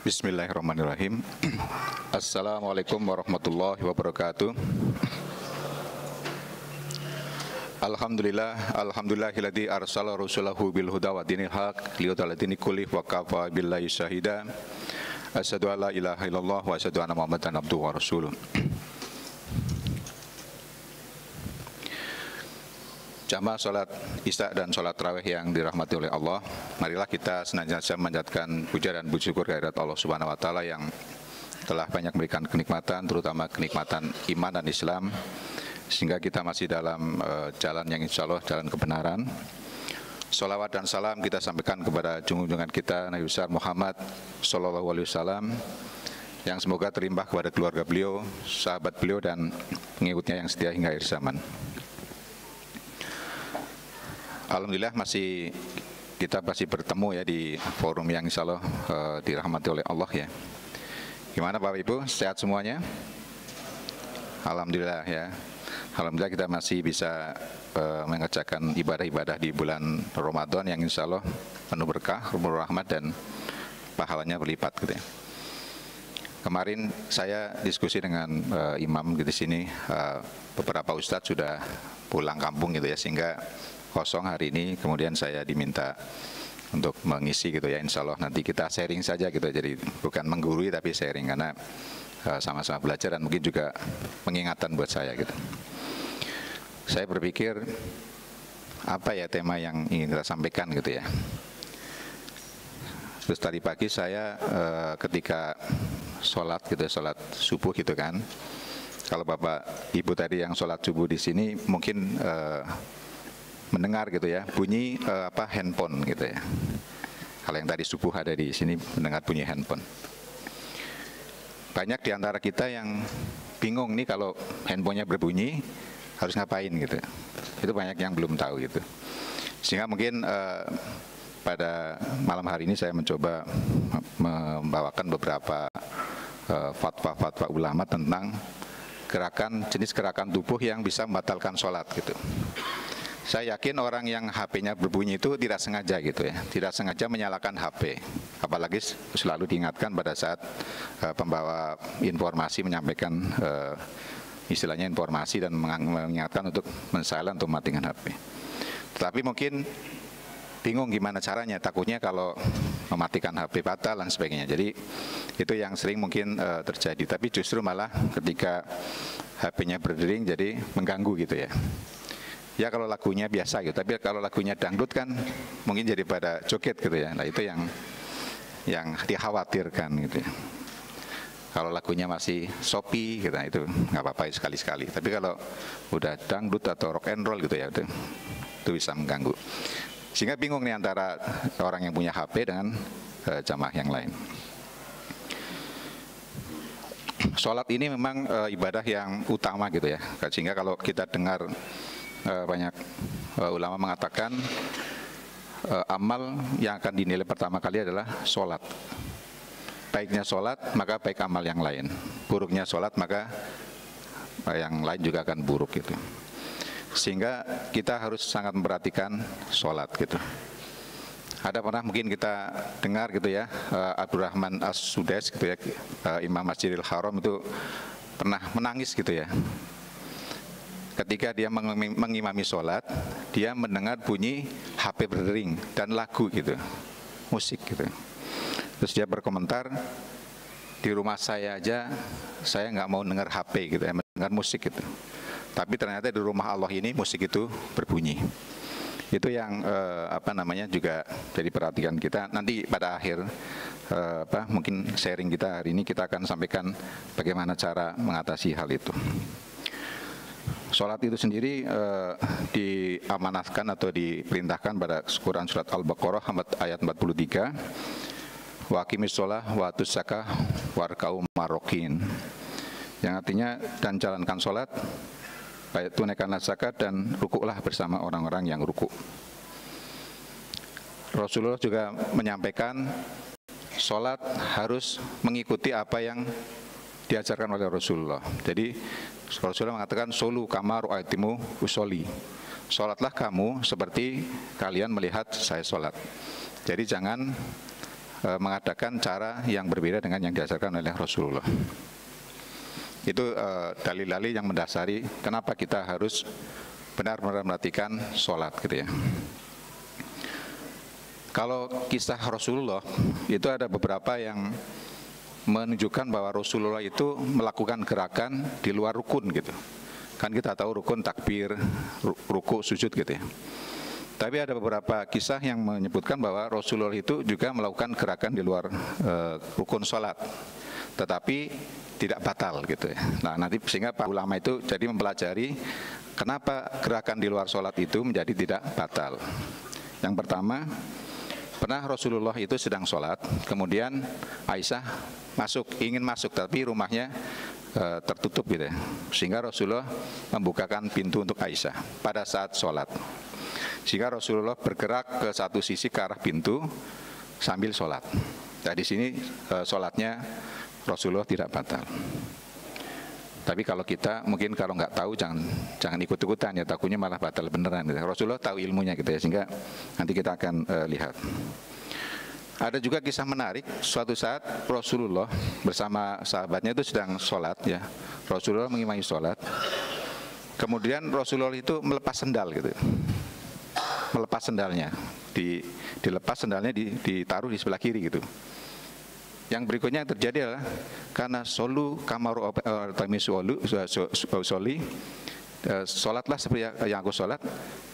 Bismillahirrahmanirrahim. Assalamualaikum warahmatullahi wabarakatuh. Alhamdulillahilladzi arsala rasulahu bil huda wa dinil haq liyudhhira dini kulli wa kafa billahi syahida. Asyhadu an la ilaha illallah wa asyhadu anna Muhammadan abduhu wa rasuluh. Jamaah salat Isya dan salat tarawih yang dirahmati oleh Allah, marilah kita senantiasa memanjatkan puja dan puji syukur kehadirat Allah Subhanahu wa taala yang telah banyak memberikan kenikmatan, terutama kenikmatan iman dan Islam, sehingga kita masih dalam jalan yang insya Allah jalan kebenaran. Salawat dan salam kita sampaikan kepada junjungan kita Nabi besar Muhammad sallallahu alaihi wasallam, yang semoga terlimpah kepada keluarga beliau, sahabat beliau dan pengikutnya yang setia hingga akhir zaman. Alhamdulillah kita masih bertemu ya di forum yang insya Allah dirahmati oleh Allah ya. Gimana Bapak Ibu, sehat semuanya? Alhamdulillah ya. Alhamdulillah kita masih bisa mengerjakan ibadah-ibadah di bulan Ramadan yang insya Allah penuh berkah, penuh rahmat dan pahalanya berlipat gitu ya. Kemarin saya diskusi dengan imam di sini, beberapa ustadz sudah pulang kampung gitu ya, sehingga kosong hari ini, kemudian saya diminta untuk mengisi gitu ya. Insya Allah nanti kita sharing saja gitu, jadi bukan menggurui tapi sharing, karena sama-sama belajar dan mungkin juga pengingatan buat saya gitu. Saya berpikir apa ya tema yang ingin kita sampaikan gitu ya. Terus tadi pagi saya ketika sholat gitu ya, sholat subuh gitu kan, kalau Bapak Ibu tadi yang sholat subuh di sini mungkin mendengar gitu ya bunyi handphone gitu ya. Kalau yang tadi subuh ada di sini mendengar bunyi handphone. Banyak di antara kita yang bingung nih kalau handphonenya berbunyi harus ngapain gitu. Itu banyak yang belum tahu gitu. Sehingga mungkin pada malam hari ini saya mencoba membawakan beberapa fatwa-fatwa ulama tentang jenis gerakan tubuh yang bisa membatalkan sholat gitu. Saya yakin orang yang HP-nya berbunyi itu tidak sengaja gitu ya, tidak sengaja menyalakan HP. Apalagi selalu diingatkan pada saat pembawa informasi menyampaikan istilahnya informasi dan mengingatkan untuk men-silent atau matikan HP. Tetapi mungkin bingung gimana caranya, takutnya kalau mematikan HP batal dan sebagainya. Jadi itu yang sering mungkin terjadi. Tapi justru malah ketika HP-nya berdering jadi mengganggu gitu ya. Ya kalau lagunya biasa gitu, tapi kalau lagunya dangdut kan mungkin jadi pada joget gitu ya. Nah itu yang dikhawatirkan gitu ya. Kalau lagunya masih sopi gitu, itu nggak apa-apa sekali-sekali. Tapi kalau udah dangdut atau rock and roll gitu ya, itu bisa mengganggu. Sehingga bingung nih antara orang yang punya HP dengan jamaah yang lain. Sholat ini memang ibadah yang utama gitu ya. Sehingga kalau kita dengar banyak ulama mengatakan amal yang akan dinilai pertama kali adalah sholat. Baiknya sholat maka baik amal yang lain, buruknya sholat maka yang lain juga akan buruk gitu. Sehingga kita harus sangat memperhatikan sholat gitu. Ada pernah mungkin kita dengar gitu ya, Abdurrahman As-Sudais gitu ya, Imam Masjidil Haram itu pernah menangis gitu ya. Ketika dia mengimami sholat, dia mendengar bunyi HP berdering dan lagu gitu, musik gitu. Terus dia berkomentar, di rumah saya aja saya nggak mau dengar HP gitu, mendengar musik gitu. Tapi ternyata di rumah Allah ini musik itu berbunyi. Itu yang juga jadi perhatian kita. Nanti pada akhir mungkin sharing kita hari ini kita akan sampaikan bagaimana cara mengatasi hal itu. Sholat itu sendiri diamanahkan atau diperintahkan pada Quran surat Al-Baqarah ayat 43. Wa aqimis sholah wa atuz zakah warka'u marokin. Yang artinya dan jalankan sholat, baik tunaikanlah zakat dan rukuklah bersama orang-orang yang rukuk. Rasulullah juga menyampaikan sholat harus mengikuti apa yang diajarkan oleh Rasulullah. Jadi Rasulullah mengatakan solu kama ru'aitimu usolli. Sholatlah kamu seperti kalian melihat saya sholat. Jadi jangan mengadakan cara yang berbeda dengan yang diajarkan oleh Rasulullah. Itu dalil-dalil yang mendasari kenapa kita harus benar-benar memperhatikan sholat gitu ya. Kalau kisah Rasulullah itu ada beberapa yang menunjukkan bahwa Rasulullah itu melakukan gerakan di luar rukun gitu. Kan kita tahu rukun takbir, ruku, sujud gitu ya. Tapi ada beberapa kisah yang menyebutkan bahwa Rasulullah itu juga melakukan gerakan di luar rukun sholat, tetapi tidak batal gitu ya. Nah nanti sehingga para ulama itu jadi mempelajari kenapa gerakan di luar sholat itu menjadi tidak batal. Yang pertama, pernah Rasulullah itu sedang sholat, kemudian Aisyah ingin masuk, tapi rumahnya tertutup gitu ya. Sehingga Rasulullah membukakan pintu untuk Aisyah pada saat sholat. Sehingga Rasulullah bergerak ke satu sisi ke arah pintu sambil sholat. Nah di sini sholatnya Rasulullah tidak batal. Tapi kalau kita mungkin kalau nggak tahu jangan ikut-ikutan ya, takutnya malah batal beneran gitu. Rasulullah tahu ilmunya gitu ya, sehingga nanti kita akan lihat. Ada juga kisah menarik, suatu saat Rasulullah bersama sahabatnya itu sedang sholat ya. Rasulullah mengimami sholat. Kemudian Rasulullah itu melepas sendal gitu. Melepas sendalnya, dilepas sendalnya ditaruh di sebelah kiri gitu. Yang berikutnya yang terjadi adalah karena solu kamaru tamisuolu soli, sholatlah seperti yang aku sholat,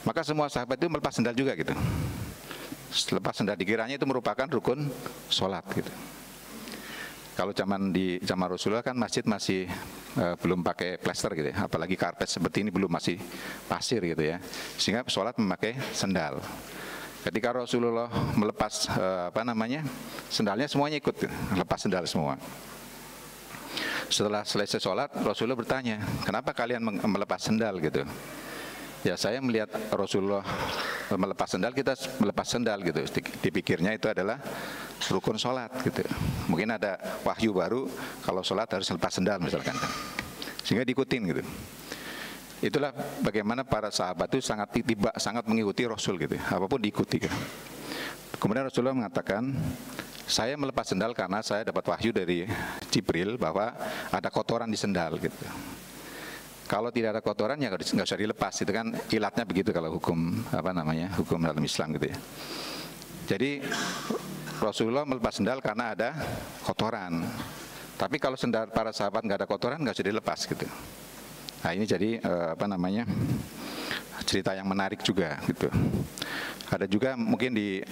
maka semua sahabat itu melepas sendal juga gitu. Lepas sendal, dikiranya itu merupakan rukun sholat gitu. Kalau zaman Rasulullah kan masjid masih belum pakai plester gitu ya, apalagi karpet seperti ini belum, masih pasir gitu ya, sehingga sholat memakai sendal. Ketika Rasulullah melepas sendalnya, semuanya ikut lepas sendal semua. Setelah selesai sholat, Rasulullah bertanya, kenapa kalian melepas sendal gitu? Ya saya melihat Rasulullah melepas sendal, kita melepas sendal gitu. Dipikirnya itu adalah rukun sholat gitu. Mungkin ada wahyu baru kalau sholat harus lepas sendal misalkan, sehingga diikutin gitu. Itulah bagaimana para sahabat itu sangat mengikuti Rasul gitu, apapun diikuti gitu. Kemudian Rasulullah mengatakan, saya melepas sendal karena saya dapat wahyu dari Jibril bahwa ada kotoran di sendal gitu. Kalau tidak ada kotoran ya nggak usah dilepas, itu kan ilatnya begitu kalau hukum hukum dalam Islam gitu ya. Jadi Rasulullah melepas sendal karena ada kotoran. Tapi kalau sendal para sahabat nggak ada kotoran, nggak usah dilepas gitu. Nah ini jadi cerita yang menarik juga gitu. Ada juga mungkin di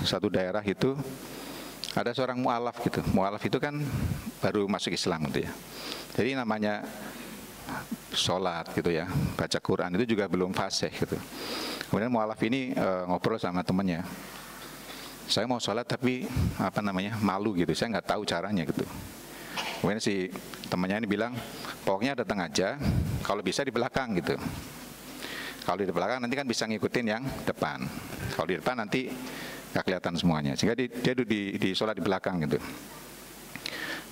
satu daerah itu ada seorang mu'alaf gitu. Mu'alaf itu kan baru masuk Islam gitu ya. Jadi namanya sholat gitu ya, baca Quran itu juga belum fasih gitu. Kemudian mu'alaf ini ngobrol sama temannya, saya mau sholat tapi malu gitu, saya nggak tahu caranya gitu. Kemudian si temannya ini bilang, pokoknya datang aja, kalau bisa di belakang gitu. Kalau di belakang nanti kan bisa ngikutin yang depan. Kalau di depan nanti nggak kelihatan semuanya. Sehingga dia di sholat di belakang gitu.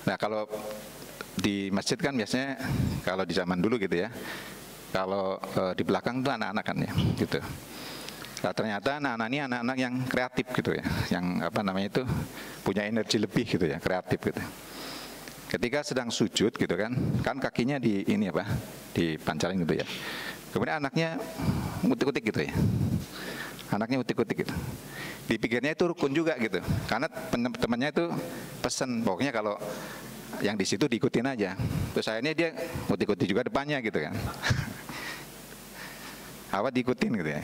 Nah kalau di masjid kan biasanya kalau di zaman dulu gitu ya, kalau di belakang itu anak-anak kan ya gitu. Nah, ternyata anak-anak ini anak-anak yang kreatif gitu ya, yang punya energi lebih gitu ya, kreatif gitu. Ketika sedang sujud gitu kan kakinya dipancalin gitu ya. Kemudian anaknya utik-utik gitu ya. Anaknya utik-utik gitu. Dipikirnya itu rukun juga gitu. Karena temannya itu pesen, pokoknya kalau yang di situ diikutin aja. Terus akhirnya dia utik-utik juga depannya gitu kan. Apa diikutin gitu ya.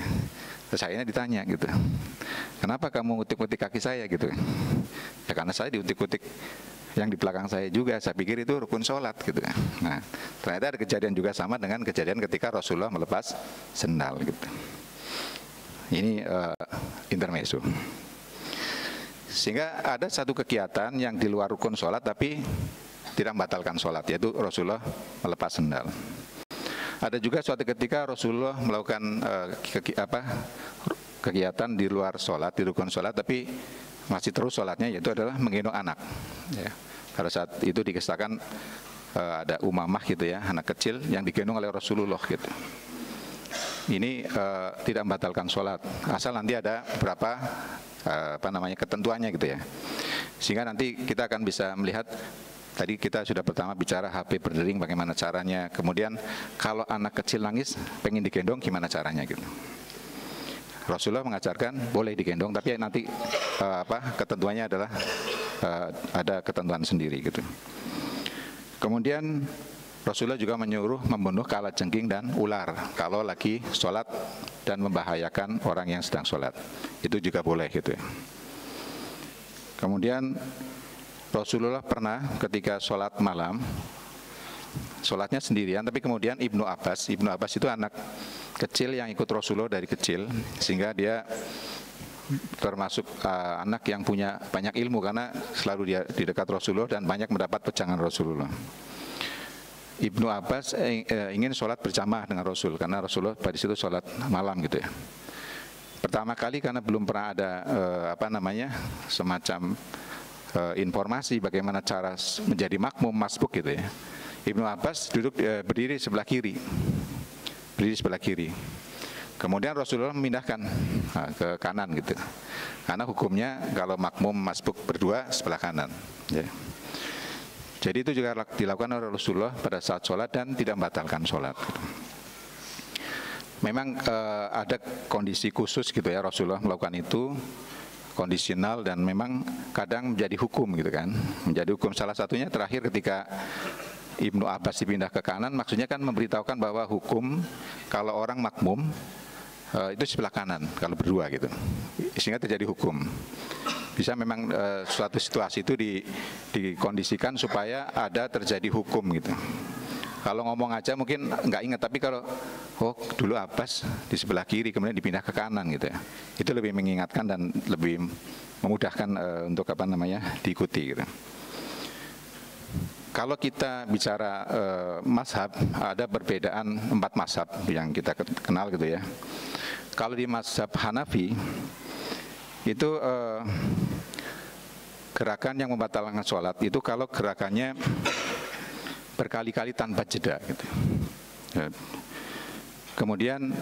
Terus akhirnya ditanya gitu, kenapa kamu utik-utik kaki saya gitu? Ya karena saya diutik-utik yang di belakang saya juga, saya pikir itu rukun sholat gitu. Nah ternyata ada kejadian juga sama dengan kejadian ketika Rasulullah melepas sendal gitu. Ini intermezzo. Sehingga ada satu kegiatan yang di luar rukun sholat tapi tidak membatalkan sholat, yaitu Rasulullah melepas sendal. Ada juga suatu ketika Rasulullah melakukan kegiatan di luar sholat, di rukun sholat, tapi masih terus sholatnya, yaitu adalah menggendong anak. Ya. Pada saat itu dikisahkan ada Umamah gitu ya, anak kecil yang digendong oleh Rasulullah gitu. Ini tidak membatalkan sholat, asal nanti ada beberapa ketentuannya gitu ya. Sehingga nanti kita akan bisa melihat, tadi kita sudah pertama bicara HP berdering bagaimana caranya, kemudian kalau anak kecil nangis pengen digendong gimana caranya gitu. Rasulullah mengajarkan boleh digendong, tapi nanti ketentuannya adalah ada ketentuan sendiri gitu. Kemudian Rasulullah juga menyuruh membunuh kalajengking dan ular kalau lagi sholat dan membahayakan orang yang sedang sholat. Itu juga boleh gitu ya. Kemudian Rasulullah pernah ketika sholat malam, sholatnya sendirian, tapi kemudian Ibnu Abbas itu anak kecil yang ikut Rasulullah dari kecil, sehingga dia termasuk anak yang punya banyak ilmu karena selalu dia di dekat Rasulullah dan banyak mendapat pejangan Rasulullah. Ibnu Abbas ingin sholat berjamaah dengan Rasul karena Rasulullah pada situ sholat malam gitu ya. Pertama kali karena belum pernah ada semacam informasi bagaimana cara menjadi makmum masbuk gitu ya. Ibnu Abbas duduk berdiri sebelah kiri, Kemudian Rasulullah memindahkan ke kanan gitu. Karena hukumnya kalau makmum masbuk berdua sebelah kanan. Ya. Jadi itu juga dilakukan oleh Rasulullah pada saat sholat dan tidak membatalkan sholat. Memang ada kondisi khusus gitu ya, Rasulullah melakukan itu kondisional dan memang kadang menjadi hukum gitu kan. Menjadi hukum, salah satunya terakhir ketika Ibnu Abbas dipindah ke kanan, maksudnya kan memberitahukan bahwa hukum kalau orang makmum itu sebelah kanan kalau berdua gitu, sehingga terjadi hukum. Bisa memang suatu situasi itu dikondisikan supaya ada terjadi hukum gitu. Kalau ngomong aja mungkin nggak ingat, tapi kalau dulu Abbas di sebelah kiri kemudian dipindah ke kanan gitu ya, itu lebih mengingatkan dan lebih memudahkan untuk diikuti gitu. Kalau kita bicara mazhab, ada perbedaan 4 mazhab yang kita kenal gitu ya. Kalau di mazhab Hanafi itu gerakan yang membatalkan sholat itu kalau gerakannya berkali-kali tanpa jeda gitu. Kemudian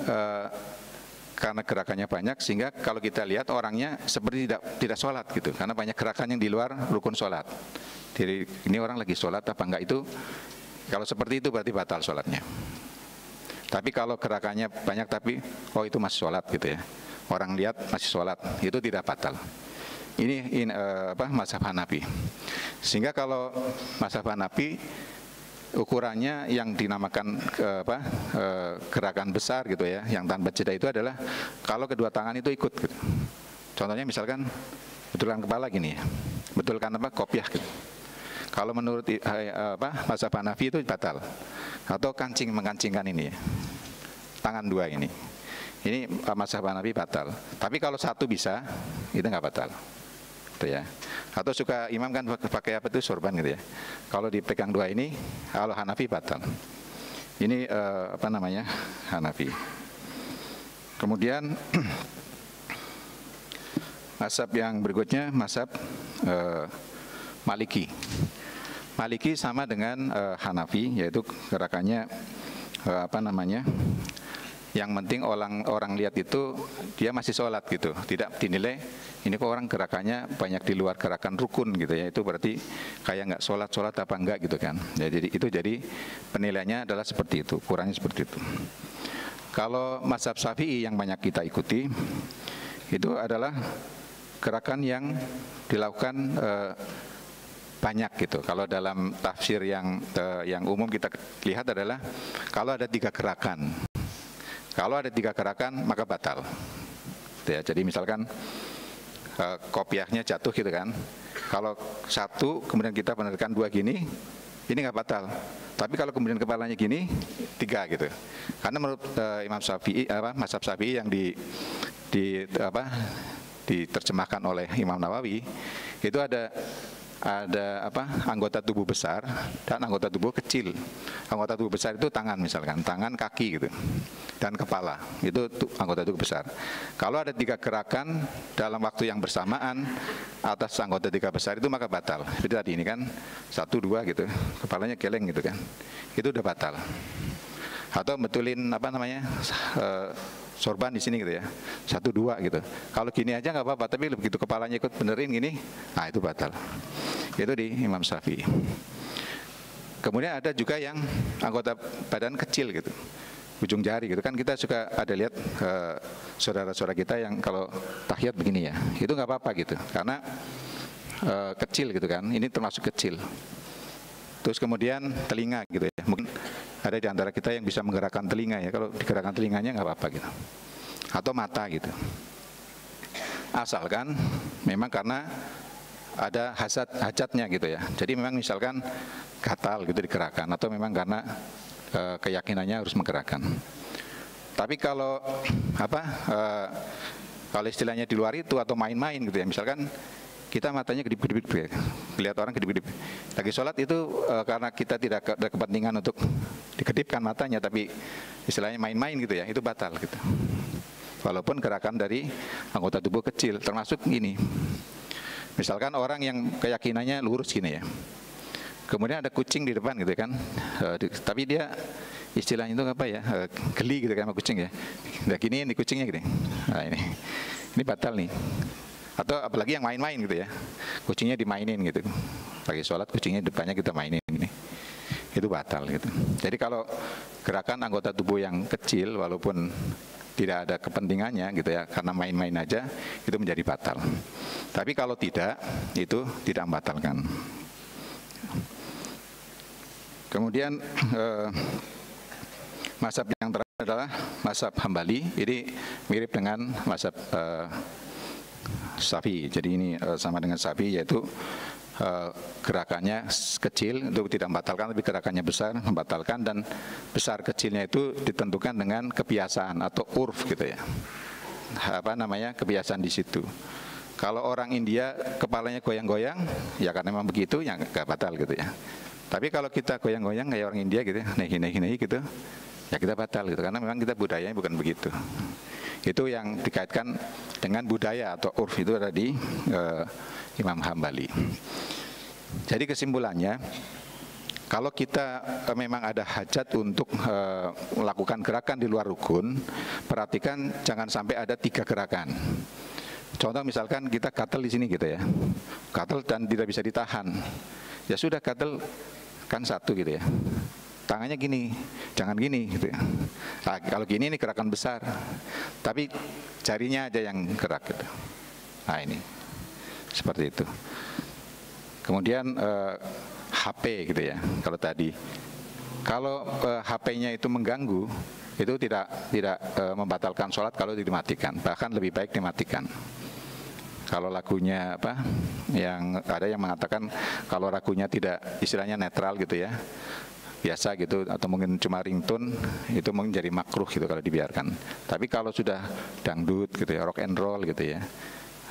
karena gerakannya banyak sehingga kalau kita lihat orangnya seperti tidak sholat gitu, karena banyak gerakan yang di luar rukun sholat. Jadi ini orang lagi sholat apa enggak, itu kalau seperti itu berarti batal sholatnya. Tapi kalau gerakannya banyak tapi itu masih sholat gitu ya, orang lihat masih sholat, itu tidak batal. Ini mazhab Hanafi. Sehingga kalau mazhab Hanafi ukurannya yang dinamakan gerakan besar gitu ya, yang tanpa jeda itu adalah kalau kedua tangan itu ikut gitu. Contohnya misalkan betulkan kepala gini ya, betulkan kopiah gitu. Kalau menurut mazhab Hanafi itu batal. Atau mengkancingkan ini ya, tangan dua ini mazhab Hanafi batal. Tapi kalau satu bisa, itu nggak batal gitu ya. Atau suka imam kan pakai sorban gitu ya, kalau dipegang dua ini kalau Hanafi batal. Ini Hanafi. Kemudian mazhab yang berikutnya mazhab Maliki. Maliki sama dengan Hanafi, yaitu gerakannya yang penting orang lihat itu dia masih sholat gitu, tidak dinilai ini kok orang gerakannya banyak di luar gerakan rukun gitu ya, itu berarti kayak nggak sholat apa enggak gitu kan. Jadi penilaiannya adalah seperti itu, ukurannya seperti itu. Kalau mazhab Syafi'i yang banyak kita ikuti itu adalah gerakan yang dilakukan banyak gitu. Kalau dalam tafsir yang umum kita lihat adalah kalau ada 3 gerakan. Kalau ada 3 gerakan maka batal. Ya, jadi misalkan kopiahnya jatuh gitu kan. Kalau 1 kemudian kita benarkan 2 gini, ini nggak batal. Tapi kalau kemudian kepalanya gini, 3 gitu. Karena menurut Imam Syafi'i, mazhab Syafi'i yang diterjemahkan oleh Imam Nawawi, itu ada anggota tubuh besar dan anggota tubuh kecil. Anggota tubuh besar itu tangan misalkan, tangan, kaki gitu, dan kepala, itu anggota tubuh besar. Kalau ada 3 gerakan dalam waktu yang bersamaan atas anggota 3 besar itu maka batal. Seperti tadi ini kan 1, 2 gitu, kepalanya geleng gitu kan, itu udah batal. Atau betulin sorban di sini gitu ya, 1 2 gitu. Kalau gini aja nggak apa-apa, tapi begitu kepalanya ikut benerin gini, nah itu batal. Itu di Imam Syafi'i. Kemudian ada juga yang anggota badan kecil gitu, ujung jari gitu kan, kita suka ada lihat saudara-saudara kita yang kalau tahiyat begini ya, itu nggak apa-apa gitu, karena kecil gitu kan, ini termasuk kecil. Terus kemudian telinga gitu ya, mungkin ada di antara kita yang bisa menggerakkan telinga ya, kalau digerakkan telinganya nggak apa-apa gitu. Atau mata gitu. Asalkan memang karena ada hajatnya gitu ya. Jadi memang misalkan gatal gitu digerakkan, atau memang karena keyakinannya harus menggerakkan. Tapi kalau kalau istilahnya di luar itu atau main-main gitu ya, misalkan kita matanya kedip-kedip, lihat orang kedip-kedip. Lagi sholat itu karena kita tidak ada kepentingan untuk dikedipkan matanya, tapi istilahnya main-main gitu ya, itu batal gitu. Walaupun gerakan dari anggota tubuh kecil, termasuk ini. Misalkan orang yang keyakinannya lurus gini ya, kemudian ada kucing di depan gitu kan, tapi dia istilahnya itu apa ya, geli gitu kan sama kucing ya. Nah gini ini kucingnya gini, nah ini batal nih. Atau apalagi yang main-main gitu ya, kucingnya dimainin gitu, lagi sholat kucingnya depannya kita mainin ini, itu batal gitu. Jadi kalau gerakan anggota tubuh yang kecil walaupun tidak ada kepentingannya gitu ya, karena main-main aja, itu menjadi batal. Tapi kalau tidak, itu tidak membatalkan. Kemudian mazhab yang terakhir adalah mazhab Hambali. Ini mirip dengan mazhab Syafi'i. Jadi ini sama dengan Syafi'i, yaitu gerakannya kecil itu tidak membatalkan, tapi gerakannya besar membatalkan, dan besar kecilnya itu ditentukan dengan kebiasaan atau urf gitu ya. Kebiasaan di situ. Kalau orang India kepalanya goyang-goyang, ya karena memang begitu, ya nggak batal gitu ya. Tapi kalau kita goyang-goyang kayak orang India gitu, naik gitu, ya kita batal gitu, karena memang kita budayanya bukan begitu. Itu yang dikaitkan dengan budaya atau urf, itu ada di Imam Hambali. Jadi kesimpulannya, kalau kita memang ada hajat untuk melakukan gerakan di luar rukun, perhatikan jangan sampai ada 3 gerakan. Contoh misalkan kita gatel di sini gitu ya, gatel dan tidak bisa ditahan, ya sudah gatel kan 1 gitu ya. Tangannya gini, jangan gini gitu ya. Nah, kalau gini ini gerakan besar, tapi jarinya aja yang gerak gitu. Nah ini seperti itu. Kemudian HP gitu ya. Kalau tadi, kalau HP-nya itu mengganggu, itu tidak membatalkan sholat kalau dimatikan. Bahkan lebih baik dimatikan. Kalau lagunya yang ada yang mengatakan kalau lagunya tidak istilahnya netral gitu ya, biasa gitu, atau mungkin cuma ringtone, itu mungkin jadi makruh gitu kalau dibiarkan. Tapi kalau sudah dangdut gitu ya, rock and roll gitu ya,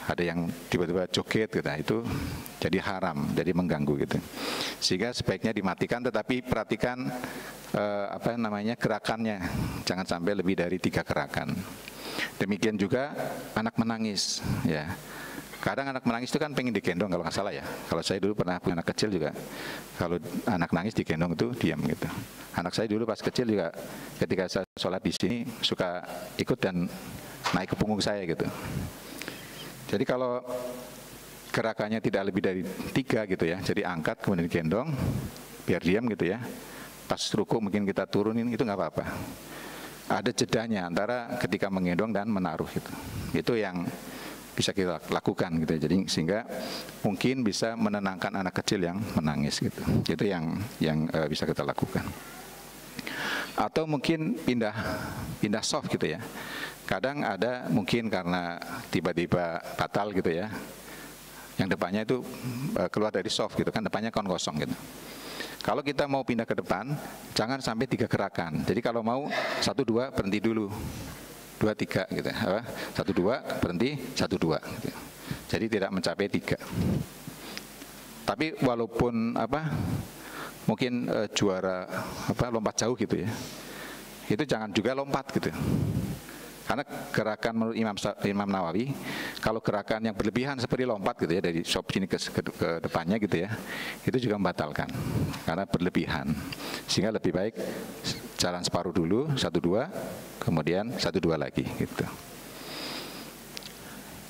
ada yang tiba-tiba joget gitu, itu jadi haram, jadi mengganggu gitu. Sehingga sebaiknya dimatikan, tetapi perhatikan gerakannya, jangan sampai lebih dari 3 gerakan. Demikian juga anak menangis ya. Kadang anak menangis itu kan pengen digendong kalau nggak salah ya. Kalau saya dulu pernah punya anak kecil juga, kalau anak nangis digendong itu diam gitu. Anak saya dulu pas kecil juga ketika saya sholat di sini suka ikut dan naik ke punggung saya gitu. Jadi kalau gerakannya tidak lebih dari 3 gitu ya, jadi angkat kemudian digendong, biar diam gitu ya. Pas ruku mungkin kita turunin, itu nggak apa-apa. Ada jedanya antara ketika menggendong dan menaruh gitu. Itu yang bisa kita lakukan gitu. Jadi sehingga mungkin bisa menenangkan anak kecil yang menangis gitu. Itu yang bisa kita lakukan. Atau mungkin pindah soft gitu ya. Kadang ada mungkin karena tiba-tiba batal gitu ya, yang depannya itu keluar dari soft gitu kan, depannya kan kosong gitu. Kalau kita mau pindah ke depan, jangan sampai 3 gerakan. Jadi kalau mau 1 2 berhenti dulu, 2 3 gitu. 1 2 berhenti, 1 2 gitu. Jadi tidak mencapai 3. Tapi walaupun mungkin juara lompat jauh gitu ya, itu jangan juga lompat gitu. Karena gerakan menurut Imam Nawawi, kalau gerakan yang berlebihan seperti lompat gitu ya, dari shop sini ke depannya gitu ya, itu juga membatalkan karena berlebihan. Sehingga lebih baik jalan separuh dulu, 1 2, kemudian 1-2 lagi gitu.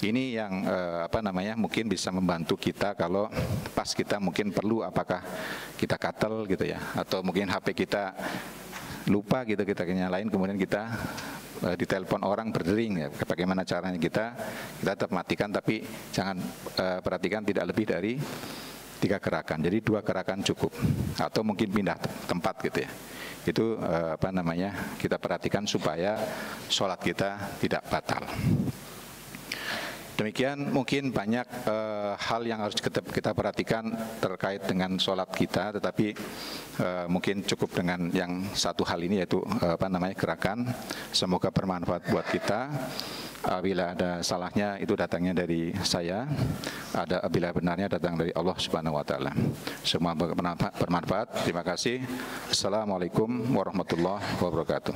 Ini yang mungkin bisa membantu kita kalau pas kita mungkin perlu, apakah kita katel gitu ya, atau mungkin HP kita lupa gitu, kita nyalain kemudian kita ditelepon orang berdering ya, bagaimana caranya kita tetap matikan, tapi jangan perhatikan tidak lebih dari 3 gerakan, jadi 2 gerakan cukup, atau mungkin pindah tempat gitu ya. Itu kita perhatikan supaya sholat kita tidak batal. Demikian mungkin banyak hal yang harus kita perhatikan terkait dengan sholat kita, tetapi mungkin cukup dengan yang satu hal ini, yaitu gerakan. Semoga bermanfaat buat kita. Bila ada salahnya itu datangnya dari saya, bila benarnya datang dari Allah Subhanahu wa taala. Semua bermanfaat. Terima kasih. Assalamualaikum warahmatullahi wabarakatuh.